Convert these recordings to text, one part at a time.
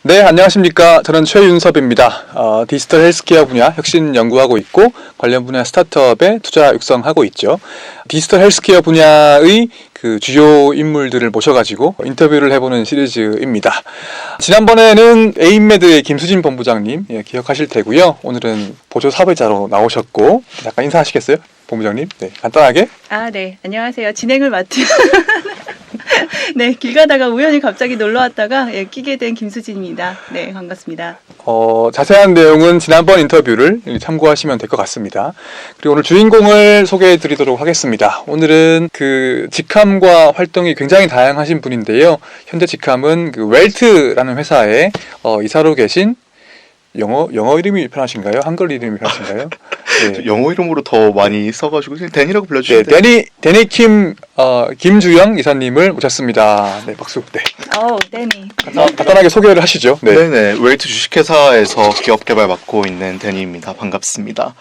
네, 안녕하십니까. 저는 최윤섭입니다. 디지털 헬스케어 분야 혁신 연구하고 있고 관련 분야 스타트업에 투자 육성하고 있죠. 디지털 헬스케어 분야의 그 주요 인물들을 모셔가지고 인터뷰를 해보는 시리즈입니다. 지난번에는 에임메드의 김수진 본부장님 기억하실 테고요. 오늘은 보조 사회자로 나오셨고 잠깐 인사하시겠어요? 본부장님? 네, 간단하게. 네. 안녕하세요. 진행을 맡은 네, 길 가다가 우연히 갑자기 놀러 왔다가 끼게 된 김수진입니다. 네, 반갑습니다. 자세한 내용은 지난번 인터뷰를 참고하시면 될 것 같습니다. 그리고 오늘 주인공을 소개해 드리도록 하겠습니다. 오늘은 그 직함과 활동이 굉장히 다양하신 분인데요. 현재 직함은 그 웰트라는 회사에 이사로 계신 영어 이름이 편하신가요? 한글 이름이 편하신가요? 네. 영어 이름으로 더 많이 써가지고 그냥 데니라고 불러주시면 돼요. 데니 김주영 이사님을 모셨습니다. 네, 박수. 네. 데니. 간단하게 소개를 하시죠. 네. 네네. 웰트 주식회사에서 기업 개발 맡고 있는 데니입니다. 반갑습니다.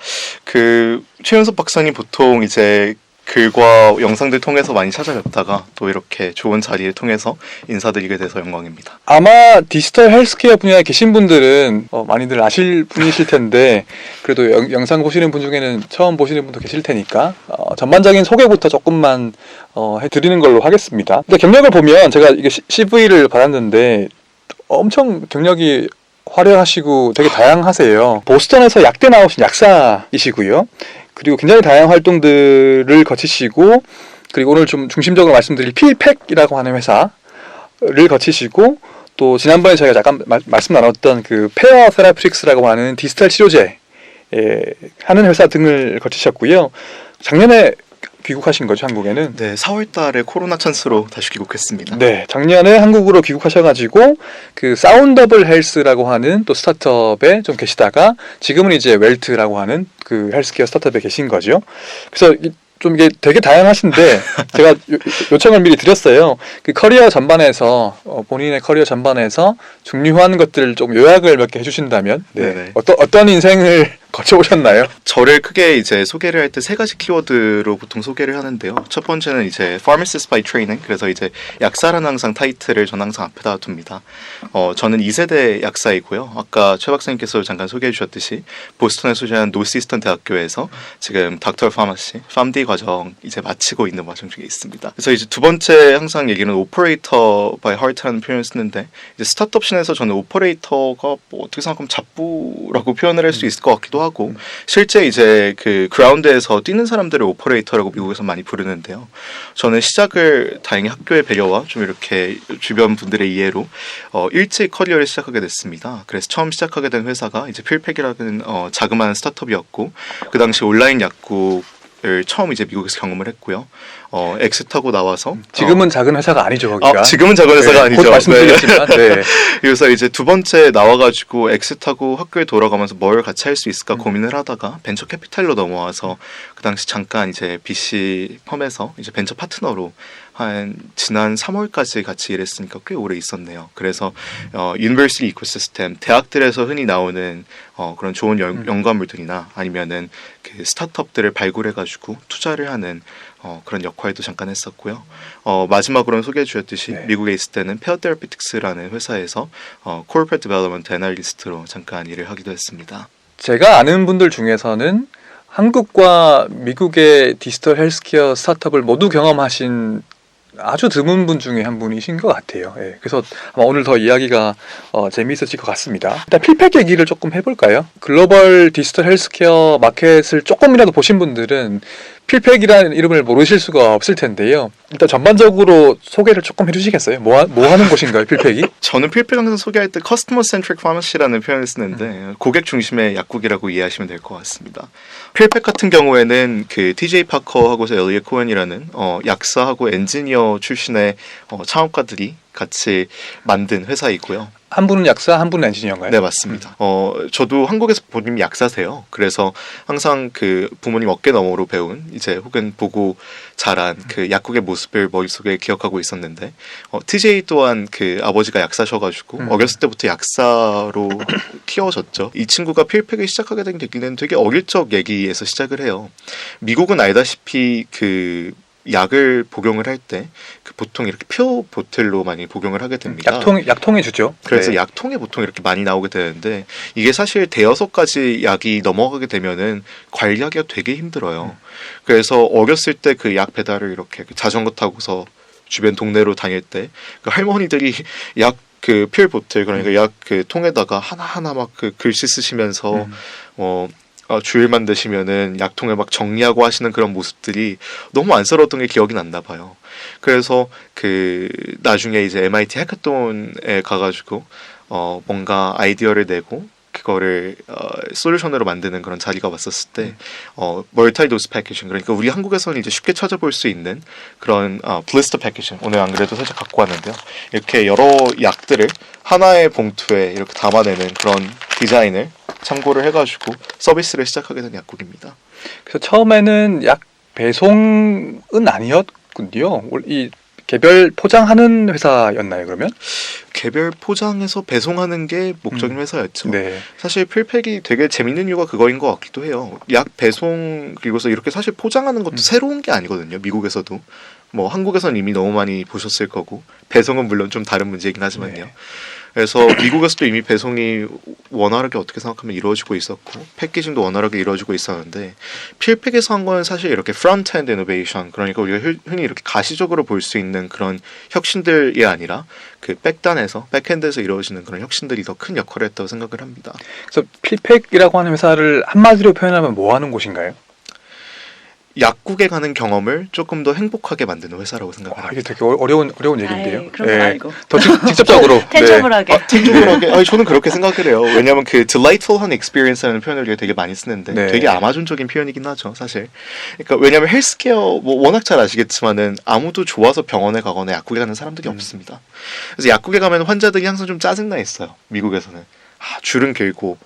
최윤섭 박사님 보통 이제 글과 영상들 통해서 많이 찾아뵙다가 또 이렇게 좋은 자리를 통해서 인사드리게 돼서 영광입니다. 아마 디지털 헬스케어 분야에 계신 분들은 많이들 아실 분이실 텐데 그래도 영상 보시는 분 중에는 처음 보시는 분도 계실 테니까 전반적인 소개부터 조금만 해드리는 걸로 하겠습니다. 근데 경력을 보면 제가 이게 CV를 받았는데 엄청 경력이 화려하시고 되게 다양하세요. 보스턴에서 약대 나오신 약사이시고요. 그리고 굉장히 다양한 활동들을 거치시고, 그리고 오늘 좀 중심적으로 말씀드릴 필팩이라고 하는 회사를 거치시고, 또 지난번에 저희가 잠깐 말씀 나눴던 그 페어 테라피틱스라고 하는 디지털 치료제 하는 회사 등을 거치셨고요. 작년에 귀국하신 거죠, 한국에는? 네, 4월 달에 코로나 찬스로 다시 귀국했습니다. 네, 작년에 한국으로 귀국하셔가지고 그 사운더블 헬스라고 하는 또 스타트업에 좀 계시다가 지금은 이제 웰트라고 하는 그 헬스케어 스타트업에 계신 거죠. 그래서 좀 이게 되게 다양하신데 제가 요청을 미리 드렸어요. 그 커리어 전반에서 본인의 커리어 전반에서 중요한 것들을 좀 요약을 몇 개 해주신다면 어떤 인생을 거쳐오셨나요? 저를 크게 이제 소개를 할 때 세 가지 키워드로 보통 소개를 하는데요. 첫 번째는 이제 Pharmacist by Training. 그래서 이제 약사라는 항상 타이틀을 저는 항상 앞에다 둡니다. 저는 2세대 약사이고요. 아까 최 박사님께서 잠깐 소개해 주셨듯이 보스턴에 소재한 노스이스턴 대학교에서 지금 닥터 파마시, PharmD 과정 이제 마치고 있는 과정 중에 있습니다. 그래서 이제 두 번째 항상 얘기는 Operator by Heart라는 표현을 쓰는데 이제 스타트업 씬에서 저는 오퍼레이터가 뭐 어떻게 생각하면 잡부라고 표현을 할 수 있을 것 같기도 하고 실제 이제 그 그라운드에서 뛰는 사람들을 오퍼레이터라고 미국에서 많이 부르는데요. 저는 시작을 다행히 학교의 배려와 좀 이렇게 주변 분들의 이해로 일찍 커리어를 시작하게 됐습니다. 그래서 처음 시작하게 된 회사가 이제 필팩이라는 자그마한 스타트업이었고 그 당시 온라인 약국을 처음 이제 미국에서 경험을 했고요. 엑스타고 나와서 지금은 작은 회사가 아니죠, 거기가. 지금은 작은 회사가 아니죠. 곧 말씀드리겠지만. 네. 그래서 이제 두 번째 나와가지고 엑스타고 학교에 돌아가면서 뭘 같이 할 수 있을까 고민을 하다가 벤처 캐피탈로 넘어와서 그 당시 잠깐 이제 BC 펌에서 이제 벤처 파트너로 한 지난 3월까지 같이 일했으니까 꽤 오래 있었네요. 그래서 유니버시티 이코시스템, 대학들에서 흔히 나오는 그런 좋은 연구물들이나 아니면은 그 스타트업들을 발굴해가지고 투자를 하는 그런 역할도 잠깐 했었고요. 마지막으로는 소개해 주셨듯이 미국에 있을 때는 페어 테라피틱스라는 회사에서 Corporate Development 애널리스트로 잠깐 일을 하기도 했습니다. 제가 아는 분들 중에서는 한국과 미국의 디지털 헬스케어 스타트업을 모두 경험하신 아주 드문 분 중에 한 분이신 것 같아요. 그래서 아마 오늘 더 이야기가 재미있어질 것 같습니다. 일단 필팩 얘기를 조금 해볼까요? 글로벌 디지털 헬스케어 마켓을 조금이라도 보신 분들은 필팩이라는 이름을 모르실 수가 없을 텐데요. 일단 전반적으로 소개를 조금 해주시겠어요? 뭐 하는 곳인가요, 필팩이? 저는 필팩 항상 소개할 때 Customer Centric Pharmacy라는 표현을 쓰는데 고객 중심의 약국이라고 이해하시면 될 것 같습니다. 필팩 같은 경우에는 그 TJ 파커하고서 엘리엇 코엔이라는 약사하고 엔지니어 출신의 창업가들이 같이 만든 회사이고요. 한 분은 약사, 한 분은 엔지니어인가요? 네, 맞습니다. 저도 한국에서 부모님이 약사세요. 그래서 항상 그 부모님 어깨 너머로 배운 이제 혹은 보고 자란 그 약국의 모습을 머릿속에 기억하고 있었는데 TJ 또한 그 아버지가 약사셔가지고 어렸을 때부터 약사로 키워졌죠. 이 친구가 필팩을 시작하게 된 계기는 되게 어릴 적 얘기에서 시작을 해요. 미국은 알다시피 그 약을 복용을 할 때 그 보통 이렇게 표 보틀로 많이 복용을 하게 됩니다. 약통에 주죠. 그래서 네. 약통에 보통 이렇게 많이 나오게 되는데 이게 사실 대여섯 가지 약이 넘어가게 되면은 관리하기가 되게 힘들어요. 그래서 어렸을 때 그 약 배달을 이렇게 자전거 타고서 주변 동네로 다닐 때 그 할머니들이 약 그 필 보틀 그러니까 약 그 통에다가 하나하나 막 그 글씨 쓰시면서 주일만 되시면은 약통을 막 정리하고 하시는 그런 모습들이 너무 안쓰러웠던 게 기억이 났나 봐요. 그래서 그 나중에 이제 MIT 해커톤에 가가지고 뭔가 아이디어를 내고 그거를 솔루션으로 만드는 그런 자리가 왔었을 때 멀티도스 패키징 그러니까 우리 한국에서는 이제 쉽게 찾아볼 수 있는 그런 블리스터 패키징 오늘 안 그래도 살짝 갖고 왔는데요. 이렇게 여러 약들을 하나의 봉투에 이렇게 담아내는 그런 디자인을 참고를 해가지고 서비스를 시작하게 된 약국입니다. 그래서 처음에는 약 배송은 아니었군요. 이 개별 포장하는 회사였나요, 그러면? 개별 포장해서 배송하는 게 목적인 회사였죠. 네. 사실 필팩이 되게 재밌는 이유가 그거인 것 같기도 해요. 약 배송 그리고서 이렇게 사실 포장하는 것도 새로운 게 아니거든요. 미국에서도. 뭐 한국에서는 이미 너무 많이 보셨을 거고 배송은 물론 좀 다른 문제이긴 하지만요. 네. 그래서 미국에서도 이미 배송이 원활하게 어떻게 생각하면 이루어지고 있었고 패키징도 원활하게 이루어지고 있었는데 필팩에서 한 건 사실 이렇게 프론트엔드 이노베이션 그러니까 우리가 흔히 이렇게 가시적으로 볼 수 있는 그런 혁신들이 아니라 그 백단에서 백핸드에서 이루어지는 그런 혁신들이 더 큰 역할을 했다고 생각을 합니다. 그래서 필팩이라고 하는 회사를 한마디로 표현하면 뭐 하는 곳인가요? 약국에 가는 경험을 조금 더 행복하게 만드는 회사라고 생각을 이게 합니다. 되게 어려운 얘기인데요. 아이, 그런 거 말고. 더 직접적으로. 텐저블하게. 텐저블하게. 아니, 저는 그렇게 생각을 해요. 왜냐하면 그 delightful한 experience라는 표현을 우리가 되게 많이 쓰는데 네. 되게 아마존적인 표현이긴 하죠, 사실. 그러니까 왜냐하면 헬스케어 뭐 워낙 잘 아시겠지만은 아무도 좋아서 병원에 가거나 약국에 가는 사람들이 없습니다. 그래서 약국에 가면 환자들이 항상 좀 짜증나 있어요. 미국에서는 줄은 길고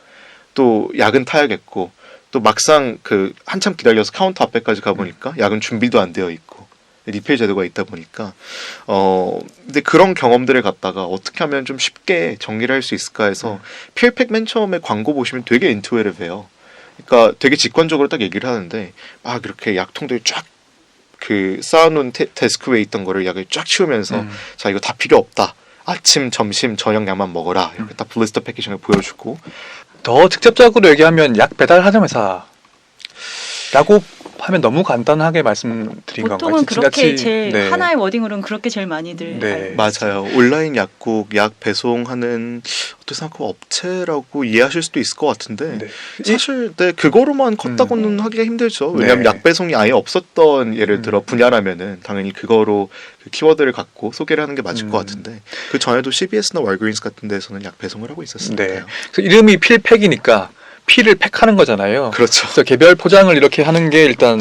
또 약은 타야겠고. 또 막상 그 한참 기다려서 카운터 앞에까지 가보니까 약은 준비도 안 되어 있고 리필 제도가 있다 보니까 근데 그런 경험들을 갖다가 어떻게 하면 좀 쉽게 정리를 할 수 있을까 해서 필팩 맨 처음에 광고 보시면 되게 인투이티브해요. 그러니까 되게 직관적으로 딱 얘기를 하는데 막 이렇게 약통들 쫙 그 쌓아놓은 데스크 위에 있던 거를 약을 쫙 치우면서 자 이거 다 필요 없다. 아침, 점심, 저녁 약만 먹어라. 이렇게 딱 블리스터 패키징을 보여주고 더 직접적으로 얘기하면 약 배달하는 회사라고 하면 너무 간단하게 말씀드린 건가요? 보통은 그렇게 지나치- 제일 네. 하나의 워딩으로는 그렇게 제일 많이들 네. 알고 맞아요. 온라인 약국, 약 배송하는 어떻게 생각하면 업체라고 이해하실 수도 있을 것 같은데 네. 사실 그거로만 컸다고는 하기가 힘들죠. 왜냐하면 네. 약 배송이 아예 없었던 예를 들어 분야라면은 당연히 그거로 그 키워드를 갖고 소개를 하는 게 맞을 것 같은데 그 전에도 CBS나 월그린스 같은 데서는 약 배송을 하고 있었으니까요. 네. 그래서 이름이 필팩이니까 피를 팩하는 거잖아요. 그렇죠. 그래서 개별 포장을 이렇게 하는 게 일단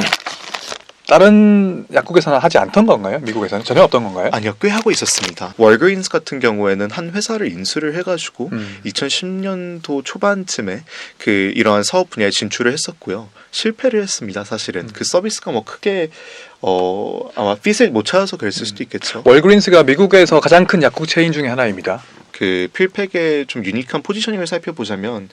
다른 약국에서는 하지 않던 건가요? 미국에서는 전혀 없던 건가요? 아니요, 꽤 하고 있었습니다. 월그린스 같은 경우에는 한 회사를 인수를 해가지고 2010년도 초반쯤에 그 이러한 사업 분야에 진출을 했었고요. 실패를 했습니다. 사실은 그 서비스가 뭐 크게 아마 핏을 못 찾아서 그랬을 수도 있겠죠. 월그린스가 미국에서 가장 큰 약국 체인 중에 하나입니다. 그 필팩의 좀 유니크한 포지셔닝을 살펴보자면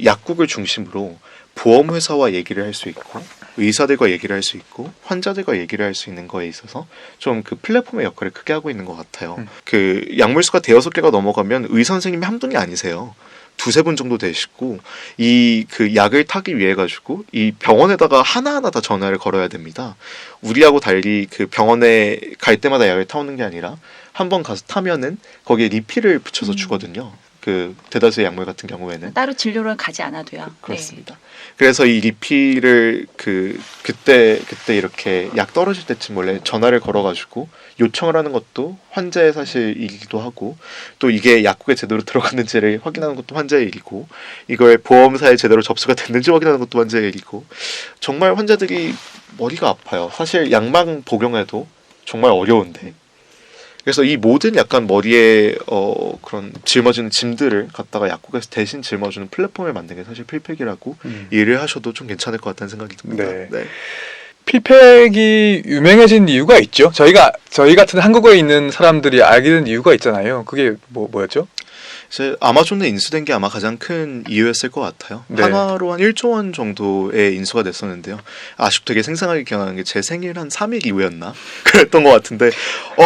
약국을 중심으로 보험회사와 얘기를 할 수 있고 의사들과 얘기를 할 수 있고 환자들과 얘기를 할 수 있는 거에 있어서 좀 그 플랫폼의 역할을 크게 하고 있는 것 같아요. 그 약물수가 5-6개가 넘어가면 의사 선생님이 한 분이 아니세요. 2-3분 정도 되시고 이 그 약을 타기 위해 가지고 이 병원에다가 하나하나 다 전화를 걸어야 됩니다. 우리하고 달리 그 병원에 갈 때마다 약을 타오는 게 아니라 한 번 가서 타면은 거기에 리필을 붙여서 주거든요. 그 대다수의 약물 같은 경우에는 따로 진료를 가지 않아도요. 그렇습니다. 그래서 이 리필을 그때 이렇게 약 떨어질 때쯤 원래 전화를 걸어가지고 요청을 하는 것도 환자의 사실 일이기도 하고 또 이게 약국에 제대로 들어갔는지를 확인하는 것도 환자의 일이고 이걸 보험사에 제대로 접수가 됐는지 확인하는 것도 환자의 일이고 정말 환자들이 머리가 아파요. 사실 약만 복용해도 정말 어려운데 그래서 이 모든 약간 머리에 그런 짊어지는 짐들을 갖다가 약국에서 대신 짊어주는 플랫폼을 만든 게 사실 필팩이라고 이해를 하셔도 좀 괜찮을 것 같다는 생각이 듭니다. 네. 네. 필팩이 유명해진 이유가 있죠. 저희 같은 한국에 있는 사람들이 알게 된 이유가 있잖아요. 그게 뭐였죠? 이제 아마존에 인수된 게 아마 가장 큰 이유였을 것 같아요. 네. 한화로 한 1조 원 정도의 인수가 됐었는데요. 아직도 되게 생생하게 기억나는 게 제 생일 한 3일 이후였나? 그랬던 것 같은데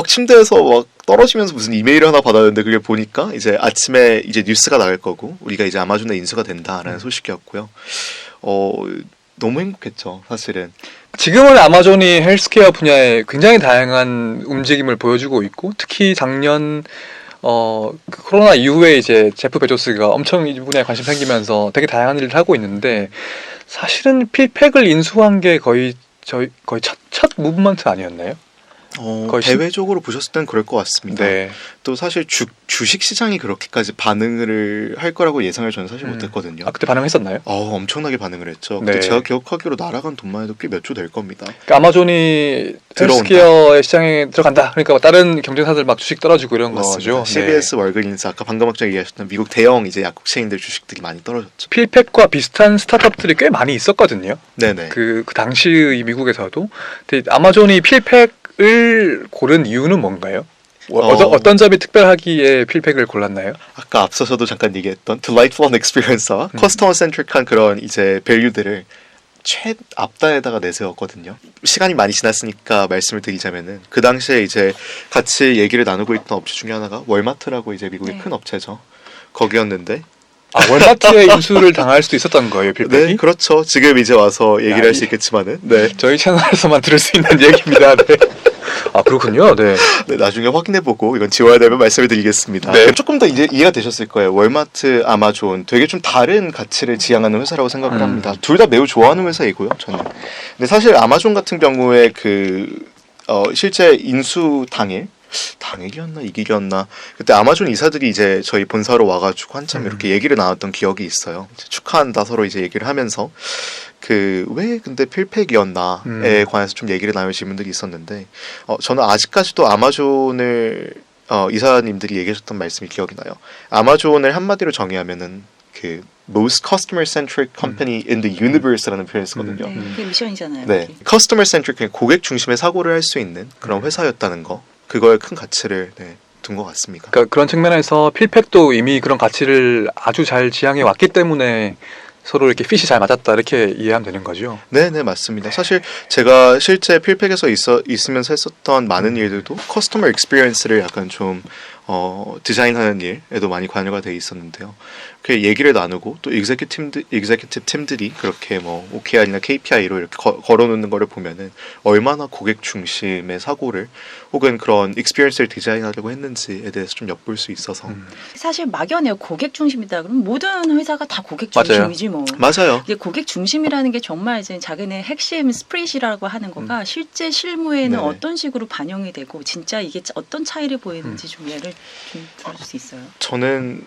침대에서 막 떨어지면서 무슨 이메일을 하나 받았는데 그게 보니까 이제 아침에 이제 뉴스가 나갈 거고 우리가 이제 아마존에 인수가 된다라는 소식이었고요. 너무 행복했죠, 사실은. 지금은 아마존이 헬스케어 분야에 굉장히 다양한 움직임을 보여주고 있고, 특히 작년 그 코로나 이후에 이제 제프 베조스가 엄청 이 분야에 관심 생기면서 되게 다양한 일을 하고 있는데, 사실은 필팩을 인수한 게 거의 첫 무브먼트 아니었나요? 거의 대외적으로 보셨을 땐 그럴 것 같습니다. 네. 또 사실 주식 시장이 그렇게까지 반응을 할 거라고 예상을 저는 사실 못했거든요. 그때 반응했었나요? 엄청나게 반응을 했죠. 네. 근데 제가 기억하기로 날아간 돈만 해도 꽤 몇 조 될 겁니다. 그러니까 아마존이 헬스케어의 시장에 들어간다. 그러니까 다른 경쟁사들 막 주식 떨어지고 이런 맞습니다. 거죠. CBS, 월그린스, 아까 방금 학장 얘기하셨던 미국 대형 이제 약국 체인들 주식들이 많이 떨어졌죠. 필팩과 비슷한 스타트업들이 꽤 많이 있었거든요. 네네. 그 당시의 미국에서도. 근데 아마존이 필팩을 고른 이유는 뭔가요? 어떤 점이 특별하기에 필팩을 골랐나요? 아까 앞서서도 잠깐 얘기했던 delightful experience와 customer centric한 그런 이제 밸류들을 최앞단에다가 내세웠거든요. 시간이 많이 지났으니까 말씀을 드리자면은 그 당시에 이제 같이 얘기를 나누고 있던 업체 중에 하나가 월마트라고 이제 미국의 큰 업체죠. 거기였는데 월마트에 인수를 당할 수도 있었던 거예요, 필팩이? 네, 그렇죠. 지금 이제 와서 얘기를 할 수 있겠지만은 네. 저희 채널에서만 들을 수 있는 얘기입니다. 네. 아, 그렇군요. 네. 네, 나중에 확인해보고 이건 지워야 되면 말씀을 드리겠습니다. 네. 조금 더 이제 이해가 되셨을 거예요. 월마트, 아마존 되게 좀 다른 가치를 지향하는 회사라고 생각을 합니다. 둘 다 매우 좋아하는 회사이고요, 저는. 근데 사실 아마존 같은 경우에 실제 인수 당일이었나 이길이었나 그때 아마존 이사들이 이제 저희 본사로 와가지고 한참 이렇게 얘기를 나눴던 기억이 있어요. 이제 축하한다 서로 이제 얘기를 하면서 왜 근데 필팩이었나에 관해서 좀 얘기를 나누신 분들이 있었는데 저는 아직까지도 아마존을 이사님들이 얘기하셨던 말씀이 기억이 나요. 아마존을 한마디로 정의하면은 most customer centric company in the universe라는 표현을 쓰거든요. 네, 그게 미션이잖아요. 네, customer centric 고객 중심의 사고를 할 수 있는 그런 회사였다는 거, 그거에 큰 가치를 둔 것 같습니다. 그러니까 그런 측면에서 필팩도 이미 그런 가치를 아주 잘 지향해 왔기 때문에 서로 이렇게 핏이 잘 맞았다 이렇게 이해하면 되는 거죠. 네, 맞습니다. 사실 제가 실제 필팩에서 있으면서 했었던 많은 일들도 커스터머 익스피리언스를 약간 좀 디자인하는 일에도 많이 관여가 돼 있었는데요. 그 얘기를 나누고 또 executive 팀들이 그렇게 뭐 OKR이나 KPI로 이렇게 걸어놓는 거를 보면은 얼마나 고객 중심의 사고를 혹은 그런 익스피리언스를 디자인하려고 했는지에 대해서 좀 엿볼 수 있어서 사실 막연해요. 고객 중심이다. 그럼 모든 회사가 다 고객 중심이지 뭐. 맞아요. 이게 고객 중심이라는 게 정말 이제 자기네 핵심 스프릿이라고 하는 거가 실제 실무에는 네네. 어떤 식으로 반영이 되고 진짜 이게 어떤 차이를 보이는지 좀 예를 좀 들어줄 수 있어요. 저는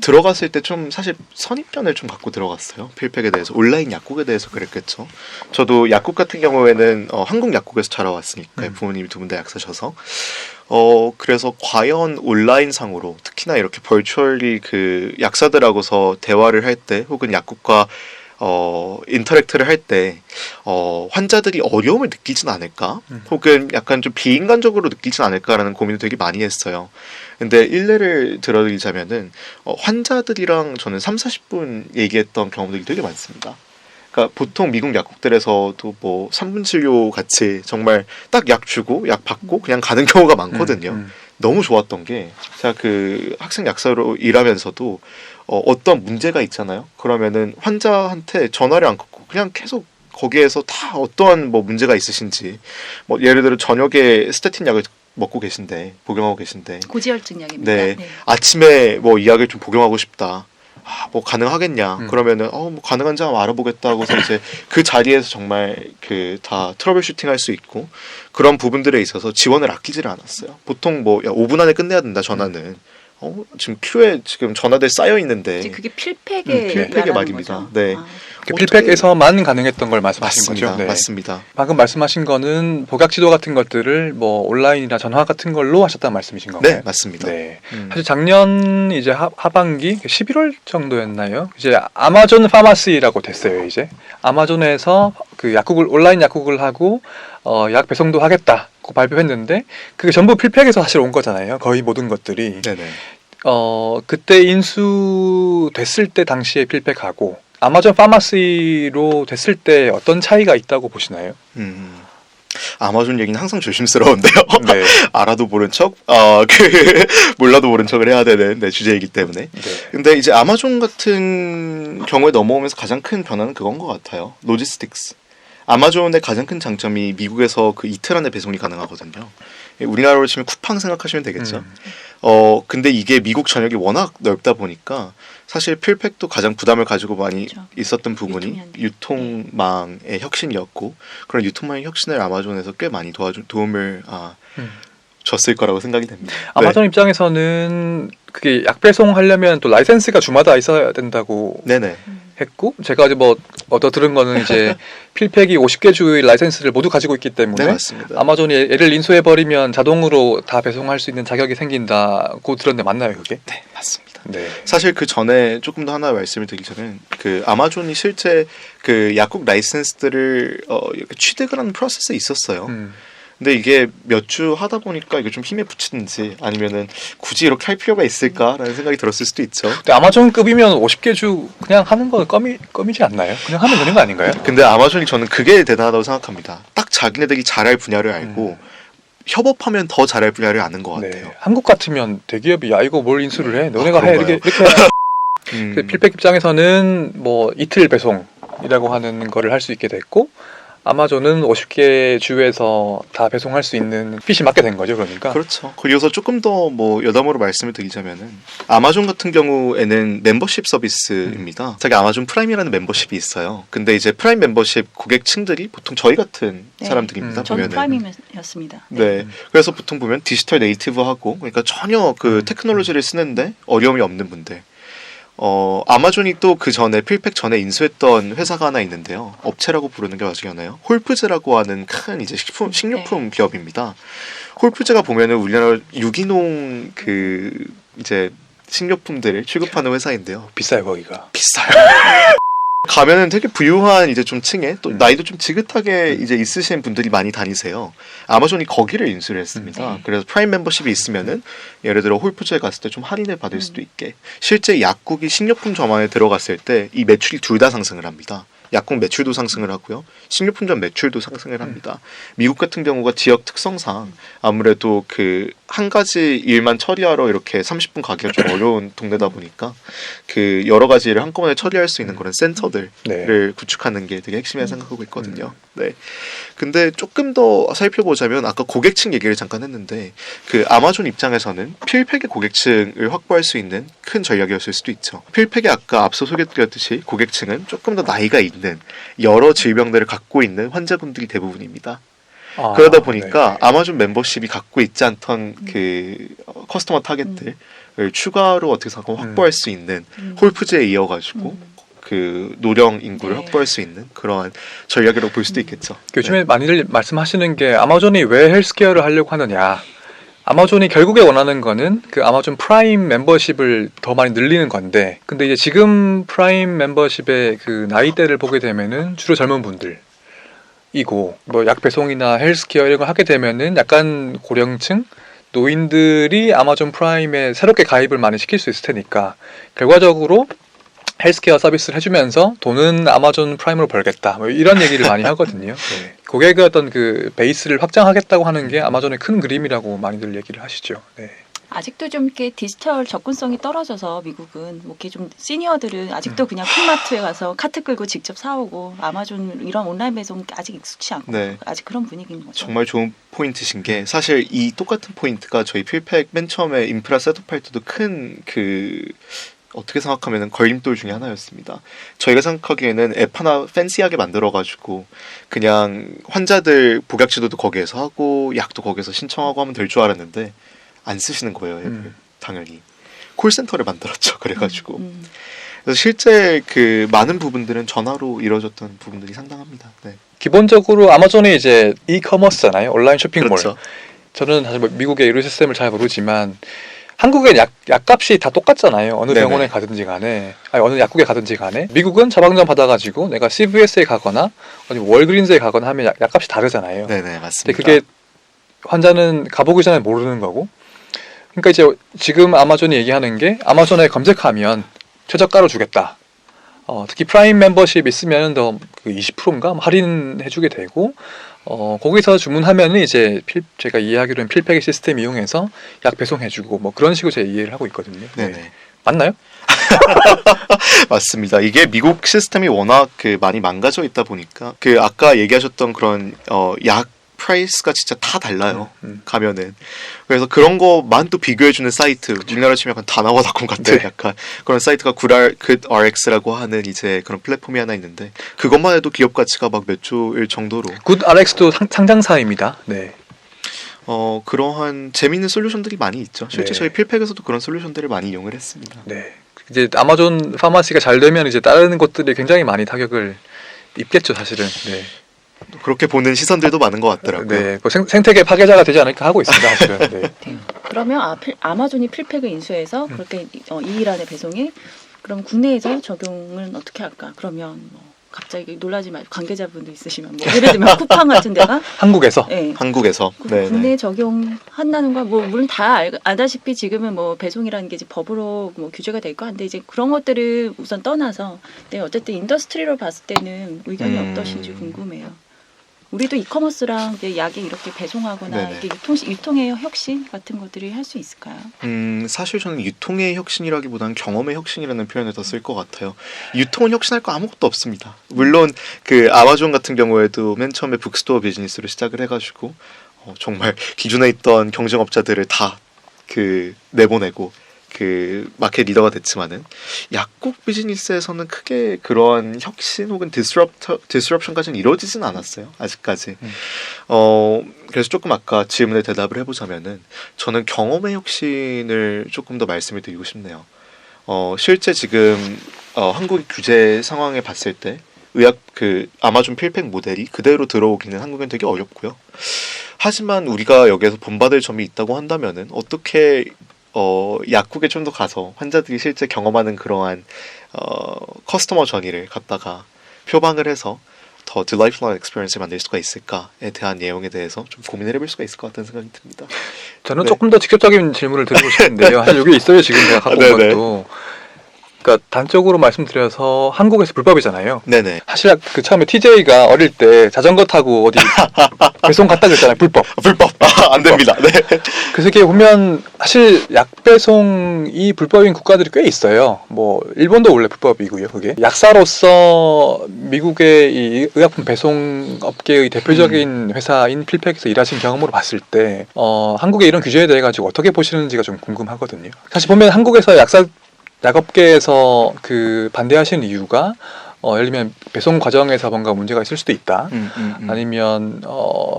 들어갔을 때 좀 사실 선입견을 좀 갖고 들어갔어요. 필팩에 대해서. 온라인 약국에 대해서 그랬겠죠. 저도 약국 같은 경우에는 한국 약국에서 자라왔으니까 부모님이 두 분 다 약사셔서 그래서 과연 온라인상으로 특히나 이렇게 벌추얼리 약사들하고서 대화를 할 때 혹은 약국과 인터랙트를 할 때 환자들이 어려움을 느끼진 않을까? 혹은 약간 좀 비인간적으로 느끼진 않을까라는 고민을 되게 많이 했어요. 근데 일례를 들어드리자면은 환자들이랑 저는 30-40분 얘기했던 경험들이 되게 많습니다. 그러니까 보통 미국 약국들에서도 뭐 3분 진료 같이 정말 딱 약 주고 약 받고 그냥 가는 경우가 많거든요. 너무 좋았던 게 제가 학생 약사로 일하면서도 어떤 문제가 있잖아요. 그러면은 환자한테 전화를 안 끊고 그냥 계속 거기에서 다 어떠한 뭐 문제가 있으신지 뭐 예를 들어 저녁에 스테틴 약을 먹고 계신데 복용하고 계신데 고지혈증 약입니다. 네. 아침에 뭐 이 약을 좀 복용하고 싶다. 뭐 가능하겠냐? 그러면은 뭐 가능한지 한번 알아보겠다 하고서 이제 그 자리에서 정말 다 트러블 슈팅 할 수 있고 그런 부분들에 있어서 지원을 아끼지를 않았어요. 보통 뭐 5분 안에 끝내야 된다 전화는. 지금 큐에 지금 전화들 쌓여 있는데 그게 필팩의 말입니다. 거죠? 네. 필팩에서만 가능했던 걸 말씀하신 맞습니다. 거죠. 네. 맞습니다. 방금 말씀하신 거는 복약 지도 같은 것들을 뭐 온라인이나 전화 같은 걸로 하셨다는 말씀이신 건가요? 네, 맞습니다. 네. 사실 작년 이제 하반기 11월 정도였나요? 이제 아마존 파마시라고 됐어요. 이제 아마존에서 온라인 약국을 하고 약 배송도 하겠다고 발표했는데 그게 전부 필팩에서 사실 온 거잖아요. 거의 모든 것들이. 네네. 그때 인수됐을 때 당시에 필팩하고 아마존 파마시로 됐을 때 어떤 차이가 있다고 보시나요? 아마존 얘기는 항상 조심스러운데요. 네. 알아도 모른 척, 몰라도 모른 척을 해야 되는 주제이기 때문에. 네. 근데 이제 아마존 같은 경우에 넘어오면서 가장 큰 변화는 그건 것 같아요. 로지스틱스. 아마존의 가장 큰 장점이 미국에서 그 이틀 안에 배송이 가능하거든요. 우리나라로 치면 쿠팡 생각하시면 되겠죠. 근데 이게 미국 전역이 워낙 넓다 보니까 사실 필팩도 가장 부담을 가지고 많이 그렇죠. 있었던 부분이 유통망의 혁신이었고 그런 유통망의 혁신을 아마존에서 꽤 많이 도움을 줬을 거라고 생각이 됩니다. 아마존 입장에서는 그게 약배송 하려면 또 라이센스가 주마다 있어야 된다고 네네. 했고 제가 이제 뭐 얻어 들은 거는 이제 필팩이 50개 주의 라이센스를 모두 가지고 있기 때문에 네, 맞습니다. 아마존이 얘를 인수해 버리면 자동으로 다 배송할 수 있는 자격이 생긴다고 들었는데 맞나요, 그게? 네, 맞습니다. 네. 사실 그 전에 조금 더 하나 말씀을 드리자면 그 아마존이 실제 그 약국 라이센스들을 이렇게 취득을 하는 프로세스에 있었어요. 근데 이게 몇 주 하다 보니까 이게 좀 힘에 부치는지 아니면은 굳이 이렇게 할 필요가 있을까라는 생각이 들었을 수도 있죠. 근데 아마존급이면 50개 주 그냥 하는 거 껌이지 않나요? 그냥 하면 되는 거 아닌가요? 근데 아마존이 저는 그게 대단하다고 생각합니다. 딱 자기네들이 잘할 분야를 알고 협업하면 더 잘할 분야를 아는 것 같아요. 네. 한국 같으면 대기업이 야 이거 뭘 인수를 해? 너네가 해 이렇게 그 필팩 입장에서는 뭐 이틀 배송이라고 하는 거를 할 수 있게 됐고 아마존은 50개 주에서 다 배송할 수 있는 핏이 맞게 된 거죠, 그러니까. 그렇죠. 그리고서 조금 더 뭐 여담으로 말씀을 드리자면은 아마존 같은 경우에는 멤버십 서비스입니다. 자기 아마존 프라임이라는 멤버십이 있어요. 근데 이제 프라임 멤버십 고객층들이 보통 저희 같은 사람들입니다. 저는 보면은. 프라임이었습니다. 네. 그래서 보통 보면 디지털 네이티브하고 그러니까 전혀 그 테크놀로지를 쓰는데 어려움이 없는 분들. 아마존이 또 그 전에 필팩 전에 인수했던 회사가 하나 있는데요. 업체라고 부르는 게 맞으려나요? 홀푸즈라고 하는 큰 이제 식료품 기업입니다. 홀푸즈가 보면은 우리나라 유기농 그 이제 식료품들을 취급하는 회사인데요. 비싸요, 거기가. 비싸요. 가면은 되게 부유한 이제 좀 층에 또 나이도 좀 지긋하게 이제 있으신 분들이 많이 다니세요. 아마존이 거기를 인수를 했습니다. 그래서 프라임 멤버십이 있으면은 예를 들어 홀푸즈에 갔을 때 좀 할인을 받을 수도 있게. 실제 약국이 식료품점 안에 들어갔을 때 이 매출이 둘 다 상승을 합니다. 약국 매출도 상승을 하고요. 식료품점 매출도 상승을 합니다. 미국 같은 경우가 지역 특성상 아무래도 그 한 가지 일만 처리하러 이렇게 30분 가기가 좀 어려운 동네다 보니까 그 여러 가지 일을 한꺼번에 처리할 수 있는 그런 센터들을 구축하는 게 되게 핵심이라 생각하고 있거든요. 네. 근데 조금 더 살펴보자면 아까 고객층 얘기를 잠깐 했는데 그 아마존 입장에서는 필팩의 고객층을 확보할 수 있는 큰 전략이었을 수도 있죠. 필팩의 아까 앞서 소개드렸듯이 고객층은 조금 더 나이가 있는 여러 질병들을 갖고 있는 환자분들이 대부분입니다. 그러다 보니까 아마존 멤버십이 갖고 있지 않던 그 커스터머 타겟들을 추가로 어떻게 생각하면 확보할 수 있는 홀푸즈에 이어가지고 그 노령 인구를 확보할 수 있는 그러한 전략이라고 볼 수도 있겠죠. 요즘에 많이들 말씀하시는 게 아마존이 왜 헬스케어를 하려고 하느냐. 아마존이 결국에 원하는 거는 그 아마존 프라임 멤버십을 더 많이 늘리는 건데, 근데 이제 지금 프라임 멤버십의 그 나이대를 보게 되면은 주로 젊은 분들이고, 뭐 약 배송이나 헬스케어 이런 걸 하게 되면은 약간 고령층 노인들이 아마존 프라임에 새롭게 가입을 많이 시킬 수 있을 테니까 결과적으로 헬스케어 서비스를 해주면서 돈은 아마존 프라임으로 벌겠다, 뭐 이런 얘기를 많이 하거든요. 네. 고객의 어떤 그 베이스를 확장하겠다고 하는 게 아마존의 큰 그림이라고 많이들 얘기를 하시죠. 네. 아직도 좀 이렇게 디지털 접근성이 떨어져서 미국은 뭐 이렇게 좀 시니어들은 아직도 그냥 큰 마트에 가서 카트 끌고 직접 사오고 아마존 이런 온라인 배송 아직 익숙치 않고 아직 그런 분위기인 거죠. 정말 좋은 포인트신 게 사실 이 똑같은 포인트가 저희 필팩 맨 처음에 인프라 셋업할 때도 큰 그 어떻게 생각하면 걸림돌 중에 하나였습니다. 저희가 생각하기에는 앱 하나 팬시하게 만들어가지고 그냥 환자들 복약 지도도 거기에서 하고 약도 거기에서 신청하고 하면 될 줄 알았는데 안 쓰시는 거예요, 앱을. 당연히 콜센터를 만들었죠. 그래가지고 그래서 실제 그 많은 부분들은 전화로 이루어졌던 부분들이 상당합니다. 네. 기본적으로 아마존이 이제 이커머스잖아요, 온라인 쇼핑몰. 그렇죠. 저는 사실 미국의 의료 시스템을 잘 모르지만 한국엔 약값이 다 똑같잖아요. 어느 병원에 가든지 간에, 아니 어느 약국에 가든지 간에. 미국은 처방전 받아가지고 내가 CVS에 가거나 아니면 월그린즈에 가거나 하면 약값이 다르잖아요. 네네, 맞습니다. 근데 그게 환자는 가보기 전에 모르는 거고, 그러니까 이제 지금 아마존이 얘기하는 게 아마존에 검색하면 최저가로 주겠다. 특히 프라임 멤버십 있으면 더 그 20%인가 할인해주게 되고 거기서 주문하면은 이제 제가 이해하기로는 필패기 시스템 이용해서 약 배송해주고 뭐 그런 식으로 제가 이해를 하고 있거든요. 네네. 네. 맞나요? 맞습니다. 이게 미국 시스템이 워낙 그 많이 망가져 있다 보니까 그 아까 얘기하셨던 그런 약 프라이스가 진짜 다 달라요. 가면은. 그래서 그런 거만 또 비교해주는 사이트, 우리나라 치면 약간 다나와닷컴 같은 네. 약간 그런 사이트가 굿RX라고 하는 이제 그런 플랫폼이 하나 있는데 그것만 해도 기업 가치가 막 몇 조일 정도로. 굿RX도 상장사입니다. 네. 그러한 재밌는 솔루션들이 많이 있죠. 실제 네. 저희 필팩에서도 그런 솔루션들을 많이 이용을 했습니다. 네. 이제 아마존 파마시가 잘 되면 이제 다른 것들이 굉장히 많이 타격을 입겠죠, 사실은. 네. 그렇게 보는 시선들도 많은 것 같더라고요. 네. 그 생태계 파괴자가 되지 않을까 하고 있습니다, 사실은. 네. 그러면 아마존이 필팩을 인수해서 그렇게 2일 안에 배송해? 그럼 국내에서 적용은 어떻게 할까? 그러면 뭐 갑자기 놀라지 말고 관계자분도 있으시면 뭐 예를 들면 쿠팡 같은 데가 한국에서. 네. 한국에서. 국내에 적용한다는 건 뭐 물론 다 알다시피 지금은 뭐 배송이라는 게 이제 법으로 뭐 규제가 돼 있고 한데 이제 그런 것들을 우선 떠나서 네, 어쨌든 인더스트리로 봤을 때는 의견이 어떠신지 궁금해요. 우리도 이커머스랑 이제 약이 이렇게 배송하거나 네네. 이게 유통의 혁신 같은 것들이 할 수 있을까요? 사실 저는 유통의 혁신이라기보다는 경험의 혁신이라는 표현을 더 쓸 것 같아요. 유통은 혁신할 거 아무것도 없습니다. 물론 그 아마존 같은 경우에도 맨 처음에 북스토어 비즈니스로 시작을 해가지고 정말 기존에 있던 경쟁업자들을 다 그 내보내고 그 마켓 리더가 됐지만은 약국 비즈니스에서는 크게 그러한 혁신 혹은 디스럽션까지는 이루어지진 않았어요. 아직까지. 그래서 조금 아까 질문에 대답을 해보자면은 저는 경험의 혁신을 조금 더 말씀을 드리고 싶네요. 실제 지금 한국의 규제 상황에 봤을 때 그 아마존 필팩 모델이 그대로 들어오기는 한국엔 되게 어렵고요. 하지만 우리가 여기에서 본받을 점이 있다고 한다면은 어떻게 약국에 좀 더 가서 환자들이 실제 경험하는 그러한 커스터머 전이를 갖다가 표방을 해서 더 딜라이트풀한 익스피리언스를 만들 수가 있을까에 대한 내용에 대해서 좀 고민을 해볼 수가 있을 것 같다는 생각이 듭니다. 저는 네. 조금 더 직접적인 질문을 드리고 싶은데요. 사실 여기 있어요, 지금 제가 갖고 온 네네. 것도. 그러니까 단적으로 말씀드려서 한국에서 불법이잖아요. 네네. 사실 그 처음에 TJ가 어릴 때 자전거 타고 어디 배송 갔다 그랬잖아요. 불법. 불법. 안 됩니다. 네. 그래서 이게 보면 사실 약 배송이 불법인 국가들이 꽤 있어요. 뭐 일본도 원래 불법이고요. 그게 약사로서 미국의 이 의약품 배송 업계의 대표적인 회사인 필팩에서 일하신 경험으로 봤을 때 한국의 이런 규제에 대해 가지고 어떻게 보시는지가 좀 궁금하거든요. 사실 보면 한국에서 약업계에서 그 반대하시는 이유가 예를 들면 배송 과정에서 뭔가 문제가 있을 수도 있다. 아니면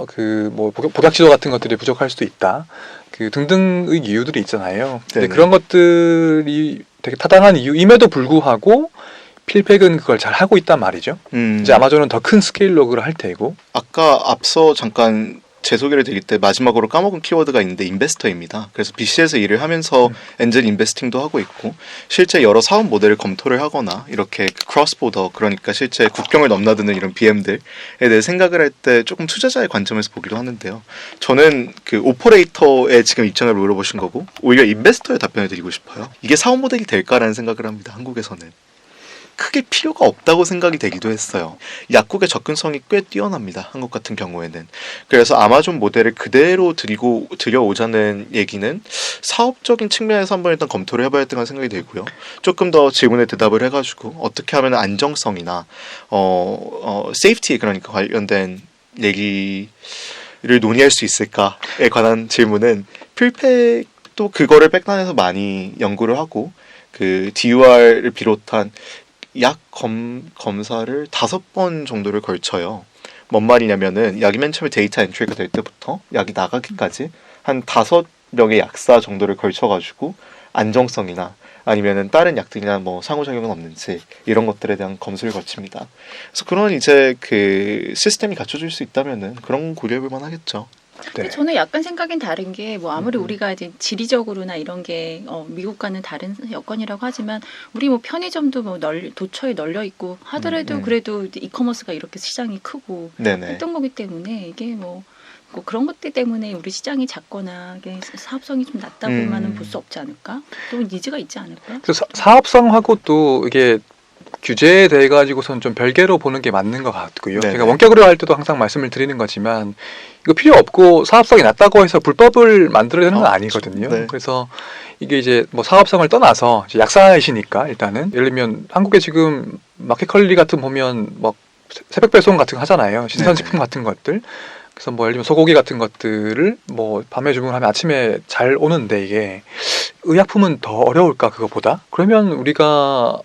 그 뭐 복약 지도 같은 것들이 부족할 수도 있다. 그 등등의 이유들이 있잖아요. 근데 네네. 그런 것들이 되게 타당한 이유임에도 불구하고 필팩은 그걸 잘 하고 있단 말이죠. 이제 아마존은 더 큰 스케일로 그걸 할 테고. 아까 앞서 잠깐 제 소개를 드릴 때 마지막으로 까먹은 키워드가 있는데 인베스터입니다. 그래서 BC에서 일을 하면서 엔젤 인베스팅도 하고 있고 실제 여러 사업 모델을 검토를 하거나 이렇게 크로스 보더 그러니까 실제 국경을 넘나드는 이런 BM들에 대해 생각을 할 때 조금 투자자의 관점에서 보기도 하는데요. 저는 그 오퍼레이터의 지금 입장을 물어보신 거고 오히려 인베스터의 답변을 드리고 싶어요. 이게 사업 모델이 될까라는 생각을 합니다. 한국에서는. 크게 필요가 없다고 생각이 되기도 했어요. 약국의 접근성이 꽤 뛰어납니다. 한국 같은 경우에는. 그래서 아마존 모델을 그대로 들여오자는 얘기는 사업적인 측면에서 한번 일단 검토를 해봐야 겠다는 생각이 들고요. 조금 더 질문에 대답을 해가지고 어떻게 하면 안정성이나 세이프티에 그러니까 관련된 얘기를 논의할 수 있을까에 관한 질문은 필팩도 그거를 백단에서 많이 연구를 하고 그 DUR을 비롯한 약 검사를 5번 정도를 걸쳐요. 뭔 말이냐면은 약이 맨 처음에 데이터 엔트리가 될 때부터 약이 나가기까지 한 5명의 약사 정도를 걸쳐가지고 안정성이나 아니면은 다른 약들이나 뭐 상호작용은 없는지 이런 것들에 대한 검수를 거칩니다. 그래서 그런 이제 그 시스템이 갖춰질 수 있다면은 그런 고려해볼 만하겠죠. 근데 저는 약간 생각은 다른 게 뭐 아무리 우리가 이제 지리적으로나 이런 게 미국과는 다른 여건이라고 하지만 우리 뭐 편의점도 뭐 도처에 널려 있고 하더라도 그래도 이제 이커머스가 이렇게 시장이 크고 네네. 했던 거기 때문에 이게 뭐 뭐 그런 것들 때문에 우리 시장이 작거나 이게 사업성이 좀 낮다고만은 볼 수 없지 않을까? 또 니즈가 있지 않을까? 그래서 사업성하고 또 이게 규제에 대해 가지고선 좀 별개로 보는 게 맞는 것 같고요. 네네. 제가 원격 의료 할 때도 항상 말씀을 드리는 거지만 이거 필요 없고 사업성이 낮다고 해서 불법을 만들어야 되는 건 아니거든요. 네. 그래서 이게 이제 뭐 사업성을 떠나서 이제 약사이시니까 일단은 예를 들면 한국에 지금 마켓컬리 같은 보면 뭐 새벽 배송 같은 거 하잖아요. 신선식품 같은 것들. 그래서 뭐 예를 들면 소고기 같은 것들을 뭐 밤에 주문하면 아침에 잘 오는데 이게 의약품은 더 어려울까 그거보다? 그러면 우리가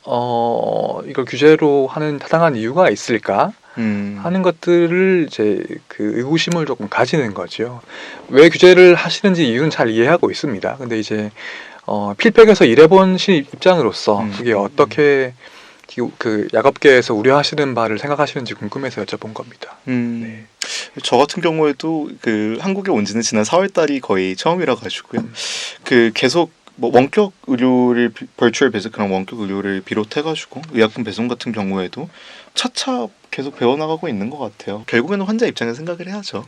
이걸 규제로 하는 타당한 이유가 있을까? 하는 것들을 이제 그 의구심을 조금 가지는 거죠. 왜 규제를 하시는지 이유는 잘 이해하고 있습니다. 근데 이제 필팩에서 일해본 신 입장으로서 그게 어떻게 그 약업계에서 우려하시는 바를 생각하시는지 궁금해서 여쭤본 겁니다. 네. 저 같은 경우에도 그 한국에 온 지는 지난 4월 달이 거의 처음이라 가지고요. 그 계속 뭐 원격 의료를 벌추얼 배송이랑 원격 의료를 비롯해가지고 의약품 배송 같은 경우에도 차차 계속 배워나가고 있는 것 같아요. 결국에는 환자 입장에서 생각을 해야죠.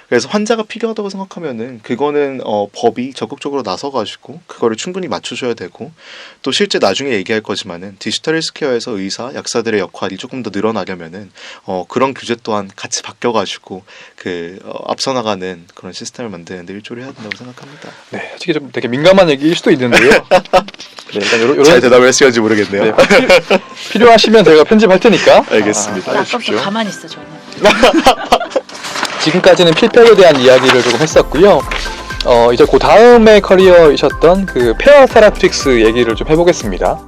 그래서 환자가 필요하다고 생각하면은 그거는 법이 적극적으로 나서가지고 그거를 충분히 맞춰줘야 되고 또 실제 나중에 얘기할 거지만은 디지털 헬스케어에서 의사, 약사들의 역할이 조금 더 늘어나려면은 그런 규제 또한 같이 바뀌어가지고 앞서 나가는 그런 시스템을 만드는데 일조를 해야 된다고 생각합니다. 네, 솔직히 좀 되게 민감한 얘기일 수도 있는데요. 네, 일단 요런 잘 대답을 했을지 모르겠네요. 네, 필요하시면 제가 편집할 테니까. 알겠습니다. 아까부터 가만히 있어 저는. 지금까지는 필팩에 대한 이야기를 조금 했었고요. 이제 그 다음의 커리어이셨던 그 페어 테라픽스 얘기를 좀 해보겠습니다.